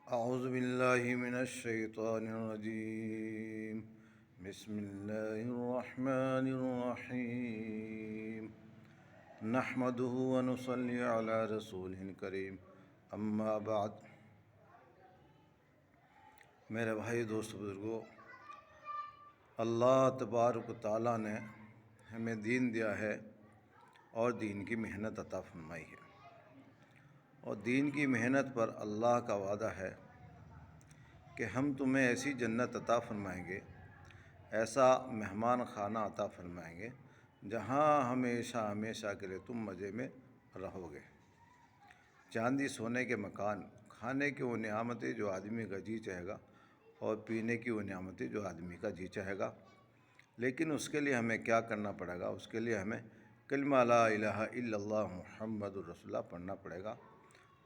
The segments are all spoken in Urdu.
اعوذ باللہ من الشیطان الرجیم بسم اللہ الرحمن الرحیم نحمده ونصلی علی رسولہ الکریم اما بعد۔ میرے بھائی دوست بزرگوں، اللہ تبارک و تعالیٰ نے ہمیں دین دیا ہے اور دین کی محنت عطا فرمائی ہے، اور دین کی محنت پر اللہ کا وعدہ ہے کہ ہم تمہیں ایسی جنت عطا فرمائیں گے، ایسا مہمان خانہ عطا فرمائیں گے جہاں ہمیشہ ہمیشہ کے لیے تم مزے میں رہو گے۔ چاندی سونے کے مکان، کھانے کی وہ نعمتیں جو آدمی کا جی چاہے گا، اور پینے کی وہ نعمتیں جو آدمی کا جی چاہے گا، لیکن اس کے لیے ہمیں کیا کرنا پڑے گا؟ اس کے لیے ہمیں کلمہ لا الہ الا اللہ محمد الرسول اللہ پڑھنا پڑے گا،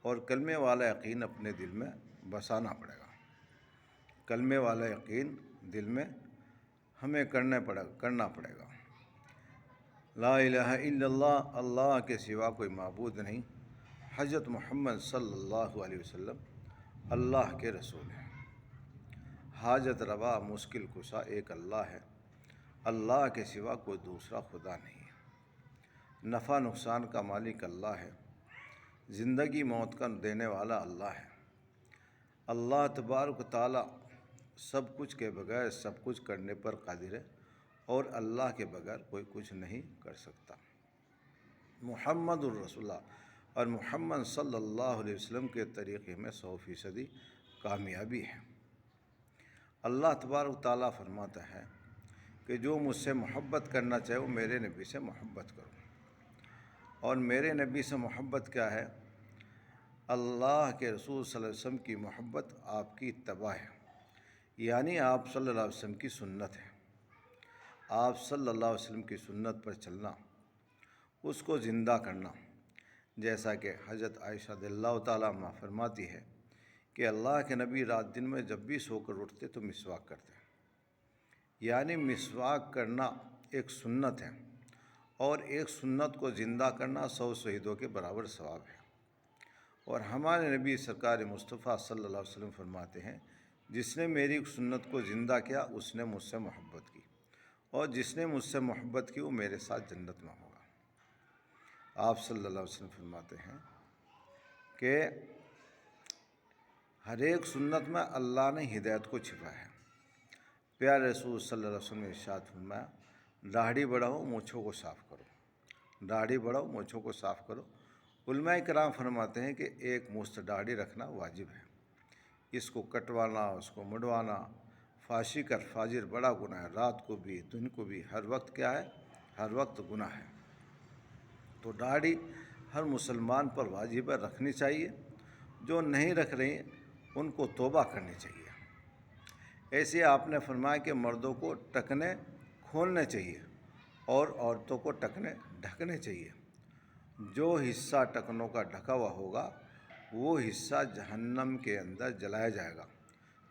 اور کلمے والا یقین اپنے دل میں بسانا پڑے گا۔ کلمے والا یقین دل میں ہمیں کرنا پڑے گا۔ لا الہ الا اللہ، اللہ کے سوا کوئی معبود نہیں، حضرت محمد صلی اللہ علیہ وسلم اللہ کے رسول ہیں۔ حاجت روا مشکل کشا ایک اللہ ہے، اللہ کے سوا کوئی دوسرا خدا نہیں ہے۔ نفع نقصان کا مالک اللہ ہے، زندگی موت کا دینے والا اللہ ہے۔ اللہ تبارک و تعالیٰ سب کچھ کے بغیر سب کچھ کرنے پر قادر ہے، اور اللہ کے بغیر کوئی کچھ نہیں کر سکتا۔ محمد الرسول اللہ اور محمد صلی اللہ علیہ وسلم کے طریقے میں 100% کامیابی ہے۔ اللہ تبارک و تعالیٰ فرماتا ہے کہ جو مجھ سے محبت کرنا چاہے وہ میرے نبی سے محبت کرو، اور میرے نبی سے محبت کیا ہے؟ اللہ کے رسول صلی اللہ علیہ وسلم کی محبت آپ کی اتباع ہے، یعنی آپ صلی اللہ علیہ وسلم کی سنت ہے۔ آپ صلی اللہ علیہ وسلم کی سنت پر چلنا، اس کو زندہ کرنا، جیسا کہ حضرت عائشہ رضی اللہ تعالیٰ عنہا فرماتی ہے کہ اللہ کے نبی رات دن میں جب بھی سو کر اٹھتے تو مسواک کرتے، یعنی مسواک کرنا ایک سنت ہے، اور ایک سنت کو زندہ کرنا 100 شہیدوں کے برابر ثواب ہے۔ اور ہمارے نبی سرکار مصطفیٰ صلی اللہ علیہ وسلم فرماتے ہیں، جس نے میری سنت کو زندہ کیا اس نے مجھ سے محبت کی، اور جس نے مجھ سے محبت کی وہ میرے ساتھ جنت میں ہوگا۔ آپ صلی اللہ علیہ وسلم فرماتے ہیں کہ ہر ایک سنت میں اللہ نے ہدایت کو چھپا ہے۔ پیارے رسول صلی اللہ علیہ وسلم نے ارشاد فرمایا، داڑھی بڑھاؤ مونچھوں کو صاف کرو، داڑھی بڑھاؤ مونچھوں کو صاف کرو۔ علماء کرام فرماتے ہیں کہ ایک مشت داڑھی رکھنا واجب ہے، اس کو کٹوانا، اس کو مڈوانا فحاشی کا فاجر بڑا گناہ ہے، رات کو بھی دن کو بھی ہر وقت کیا ہے؟ ہر وقت گناہ ہے۔ تو داڑھی ہر مسلمان پر واجب ہے، رکھنی چاہیے۔ جو نہیں رکھ رہی ہیں ان کو توبہ کرنی چاہیے۔ ایسے آپ نے فرمایا کہ مردوں کو ٹکنے کھولنے چاہیے، اور عورتوں کو ٹکنے ڈھکنے چاہیے۔ جو حصہ ٹکنوں کا ڈھکا ہوا ہوگا وہ حصہ جہنم کے اندر جلایا جائے گا۔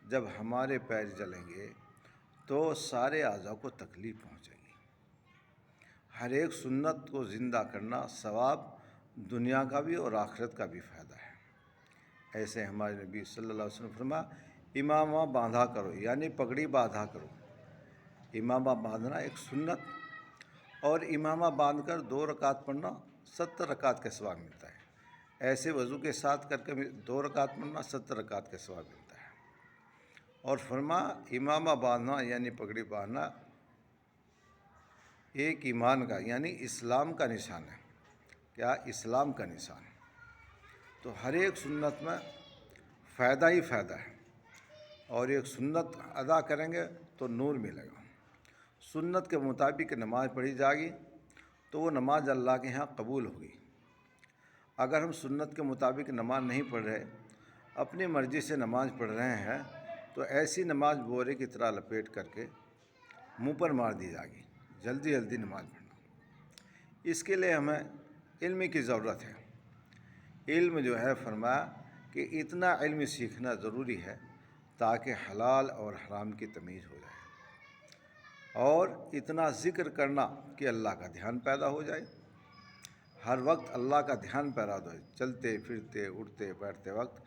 جب ہمارے پیر جلیں گے تو سارے اعضاء کو تکلیف پہنچے گی۔ ہر ایک سنت کو زندہ کرنا ثواب دنیا کا بھی اور آخرت کا بھی فائدہ ہے۔ ایسے ہمارے نبی صلی اللہ علیہ وسلم فرمایا، امامہ باندھا کرو، یعنی پگڑی باندھا کرو۔ امامہ باندھنا ایک سنت، اور امامہ باندھ کر 2 رکعت پڑھنا 70 رکعت کا ثواب ملتا ہے۔ ایسے وضو کے ساتھ کر کے 2 رکعت پڑھنا 70 رکعت کا ثواب ملتا ہے۔ اور فرمایا امامہ باندھنا یعنی پگڑی باندھنا ایک ایمان کا یعنی اسلام کا نشان ہے۔ کیا؟ اسلام کا نشان۔ تو ہر ایک سنت میں فائدہ ہی فائدہ ہے، اور ایک سنت ادا کریں گے تو نور ملے گا۔ سنت کے مطابق نماز پڑھی جائے گی تو وہ نماز اللہ کے ہاں قبول ہوگی۔ اگر ہم سنت کے مطابق نماز نہیں پڑھ رہے، اپنی مرضی سے نماز پڑھ رہے ہیں، تو ایسی نماز بورے کی طرح لپیٹ کر کے منہ پر مار دی جائے گی۔ جلدی جلدی نماز پڑھنا، اس کے لیے ہمیں علم کی ضرورت ہے۔ علم جو ہے فرمایا کہ اتنا علم سیکھنا ضروری ہے تاکہ حلال اور حرام کی تمیز ہو جائے، اور اتنا ذکر کرنا کہ اللہ کا دھیان پیدا ہو جائے۔ ہر وقت اللہ کا دھیان پیدا ہو جائے، چلتے پھرتے اٹھتے بیٹھتے وقت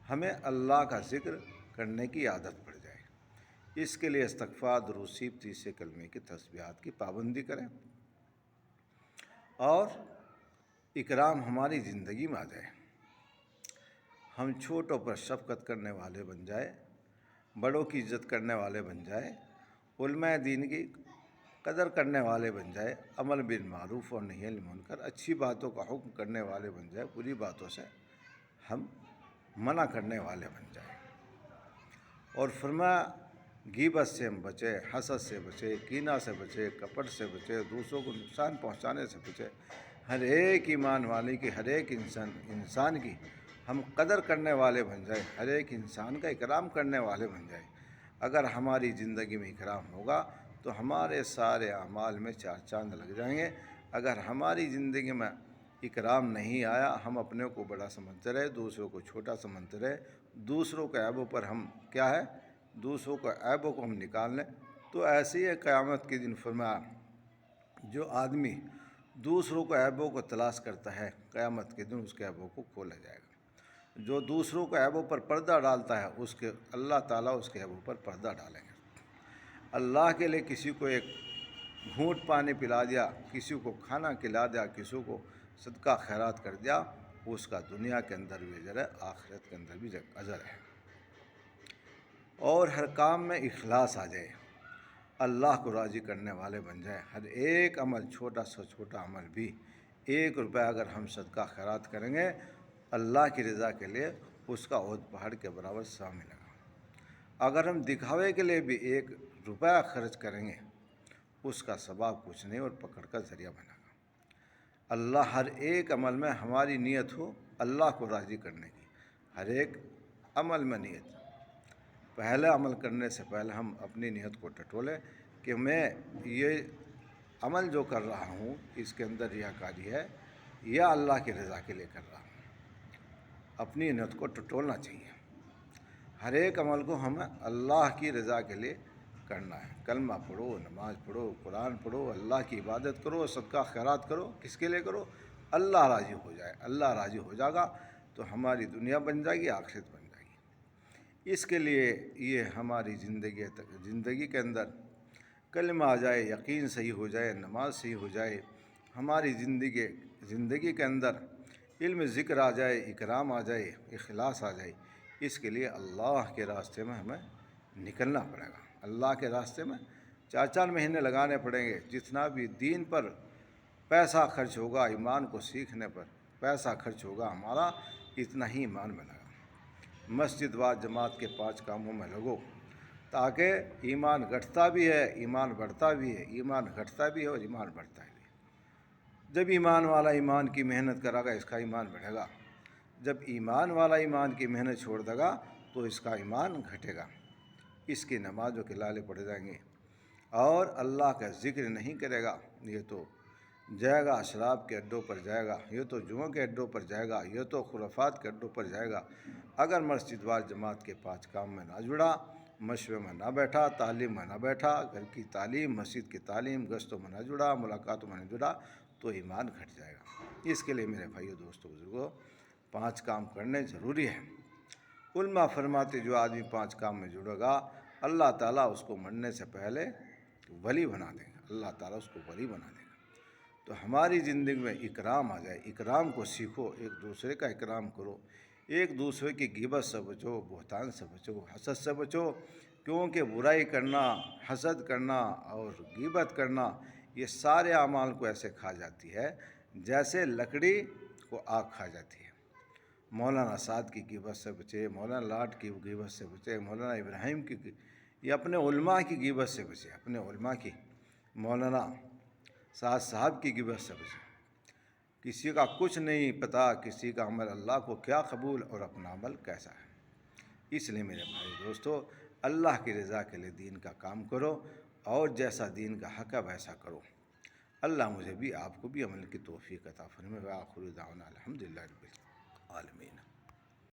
ہمیں اللہ کا ذکر کرنے کی عادت پڑ جائے۔ اس کے لیے استغفار، درود شریف، 30 کلمے کی تسبیحات کی پابندی کریں اور اکرام ہماری زندگی میں آ جائے۔ ہم چھوٹوں پر شفقت کرنے والے بن جائے، بڑوں کی عزت کرنے والے بن جائے، علماء دین کی قدر کرنے والے بن جائے، امر بالمعروف اور نہی عن المنکر، اچھی باتوں کا حکم کرنے والے بن جائے، بری باتوں سے ہم منع کرنے والے بن جائیں۔ اور فرمایا غیبت سے ہم بچے، حسد سے بچے، کینہ سے بچے، کپٹ سے بچے، دوسروں کو نقصان پہنچانے سے بچے۔ ہر ایک ایمان والے کی، ہر ایک انسان کی ہم قدر کرنے والے بن جائیں، ہر ایک انسان کا اکرام کرنے والے بن جائیں۔ اگر ہماری زندگی میں اکرام ہوگا تو ہمارے سارے اعمال میں 4 چاند لگ جائیں گے۔ اگر ہماری زندگی میں اکرام نہیں آیا، ہم اپنے کو بڑا سمجھتے رہے، دوسروں کو چھوٹا سمجھتے رہے، دوسروں کے عیبوں پر ہم کیا ہے، دوسروں کے عیبوں کو ہم نکال لیں، تو ایسے ہی قیامت کے دن فرمایا جو آدمی دوسروں کے عیبوں کو تلاش کرتا ہے، قیامت کے دن اس کے عیبوں کو کھولا جائے گا۔ جو دوسروں کے عیبوں پر پردہ ڈالتا ہے، اس کے اللہ تعالیٰ اس کے عیبوں پر پردہ ڈالیں گے۔ اللہ کے لیے کسی کو ایک گھونٹ پانی پلا دیا، کسی کو کھانا کھلا دیا، کسی کو صدقہ خیرات کر دیا، اس کا دنیا کے اندر بھی اجر ہے، آخرت کے اندر بھی اجر ہے۔ اور ہر کام میں اخلاص آ جائے، اللہ کو راضی کرنے والے بن جائے۔ ہر ایک عمل، چھوٹا سے چھوٹا عمل بھی، 1 روپیہ اگر ہم صدقہ خیرات کریں گے اللہ کی رضا کے لیے، اس کا عہد پہاڑ کے برابر ثواب ملے گا۔ اگر ہم دکھاوے کے لیے بھی 1 روپیہ خرچ کریں گے، اس کا ثواب کچھ نہیں اور پکڑ کا ذریعہ بنے گا۔ اللہ ہر ایک عمل میں ہماری نیت ہو اللہ کو راضی کرنے کی، ہر ایک عمل میں نیت۔ پہلے عمل کرنے سے پہلے ہم اپنی نیت کو ٹٹولیں کہ میں یہ عمل جو کر رہا ہوں اس کے اندر ریاکاری ہے یا اللہ کی رضا کے لیے کر رہا ہوں۔ اپنی نیت کو ٹٹولنا چاہیے۔ ہر ایک عمل کو ہمیں اللہ کی رضا کے لیے کرنا ہے۔ کلمہ پڑھو، نماز پڑھو، قرآن پڑھو، اللہ کی عبادت کرو، صدقہ خیرات کرو، کس کے لیے کرو؟ اللہ راضی ہو جائے۔ اللہ راضی ہو جائے گا تو ہماری دنیا بن جائے گی، آخرت بن جائے گی۔ اس کے لیے یہ ہماری زندگی کے اندر کلمہ آ جائے، یقین صحیح ہو جائے، نماز صحیح ہو جائے، ہماری زندگی کے اندر علم ذکر آ جائے، اکرام آ جائے، اخلاص آ جائے۔ اس کے لیے اللہ کے راستے میں ہمیں نکلنا پڑے گا۔ اللہ کے راستے میں 4 مہینے لگانے پڑیں گے۔ جتنا بھی دین پر پیسہ خرچ ہوگا، ایمان کو سیکھنے پر پیسہ خرچ ہوگا ہمارا، اتنا ہی ایمان بنے گا۔ مسجد و جماعت کے 5 کاموں میں لگو، تاکہ ایمان گھٹتا بھی ہے، ایمان بڑھتا بھی ہے، ایمان گھٹتا بھی ہے اور ایمان بڑھتا ہے۔ جب ایمان والا ایمان کی محنت کرے گا، اس کا ایمان بڑھے گا۔ جب ایمان والا ایمان کی محنت چھوڑ دے گا تو اس کا ایمان گھٹے گا۔ اس کی نمازوں کے لالے پڑ جائیں گے اور اللہ کا ذکر نہیں کرے گا، یہ تو جائے گا شراب کے اڈوں پر جائے گا، یہ تو جوؤں کے اڈوں پر جائے گا، یہ تو خرافات کے اڈوں پر جائے گا۔ اگر مسجد وار جماعت کے 5 کام میں نہ جڑا، مشورے میں نہ بیٹھا، تعلیم میں نہ بیٹھا، گھر کی تعلیم، مسجد کی تعلیم، گشتوں میں نہ جڑا، ملاقاتوں میں نہ جڑا، تو ایمان گھٹ جائے گا۔ اس کے لیے میرے بھائیو، دوستو، بزرگوں، 5 کام کرنے ضروری ہے۔ علماء فرماتے جو آدمی 5 کام میں جڑے گا، اللہ تعالیٰ اس کو مرنے سے پہلے ولی بنا دے گا، اللہ تعالیٰ اس کو ولی بنا دے گا۔ تو ہماری زندگی میں اکرام آ جائے، اکرام کو سیکھو، ایک دوسرے کا اکرام کرو، ایک دوسرے کی غیبت سے بچو، بہتان سے بچو، حسد سے بچو، کیونکہ برائی کرنا، حسد کرنا اور غیبت کرنا یہ سارے اعمال کو ایسے کھا جاتی ہے جیسے لکڑی کو آگ کھا جاتی ہے۔ مولانا سعد کی غیبت سے بچے، مولانا لاٹ کی غیبت سے بچے، مولانا ابراہیم کی، یہ اپنے علماء کی غیبت سے بچے، اپنے علماء کی، مولانا سعد صاحب کی غیبت سے بچے۔ کسی کا کچھ نہیں پتہ، کسی کا عمل اللہ کو کیا قبول اور اپنا عمل کیسا ہے۔ اس لیے میرے بھائی دوستو، اللہ کی رضا کے لیے دین کا کام کرو اور جیسا دین کا حق ہے ویسا کرو۔ اللہ مجھے بھی آپ کو بھی عمل کی توفیق عطا فرمائے۔ وآخر دعوانا الحمدللہ رب العالمین۔